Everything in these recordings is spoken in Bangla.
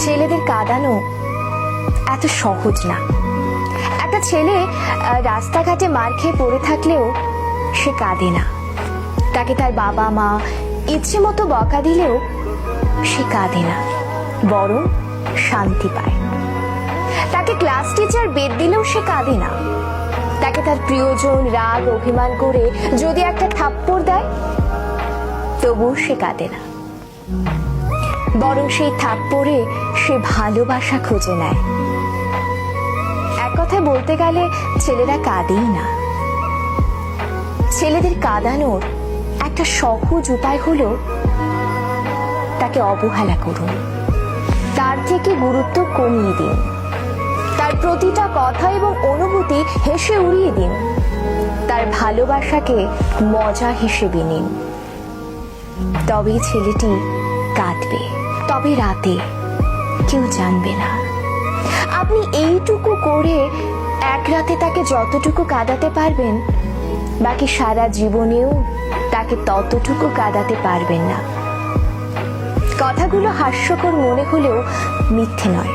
ছেলেদের কাঁদানো এত সহজ না। একটা ছেলে রাস্তাঘাটে মার খেয়ে পড়ে থাকলেও সে কাঁদে না। তাকে তার বাবা মা ইচ্ছে মতো বকা দিলেও সে কাঁদে না, বরং শান্তি পায়। তাকে ক্লাস টিচার বেদ দিলেও সে কাঁদে না। তাকে তার প্রিয়জন রাগ অভিমান করে যদি একটা থাপ্পড় দেয় তবুও সে কাঁদে না, বরং সেই থাপ্পড়ে সে ভালোবাসা খুঁজে নেয়। এক কথায় বলতে গেলে ছেলেরা কাঁদেই না। ছেলেদের কাঁদানোর একটা সহজ উপায় হলো তাকে অবহেলা করুন, তার থেকে গুরুত্ব কমিয়ে দিন, তার প্রতিটা কথা এবং অনুভূতি হেসে উড়িয়ে দিন, তার ভালোবাসাকে মজা হিসেবে নিন। তবেই ছেলেটি কাঁদবে, তবে রাতে কেউ জানবে না। আপনি এইটুকু করে এক রাতে তাকে যতটুকু কাঁদাতে পারবেন, বাকি সারা জীবনেও তাকে ততটুকু কাঁদাতে পারবেন না। কথাগুলো হাস্যকর মনে হলেও মিথ্যে নয়।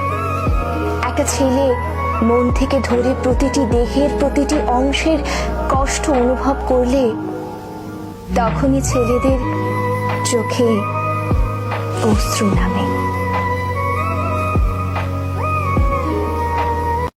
একটা ছেলে মন থেকে ধরে প্রতিটি দেহের প্রতিটি অংশের কষ্ট অনুভব করলে তখনই ছেলেদের চোখে অশ্রু নামে।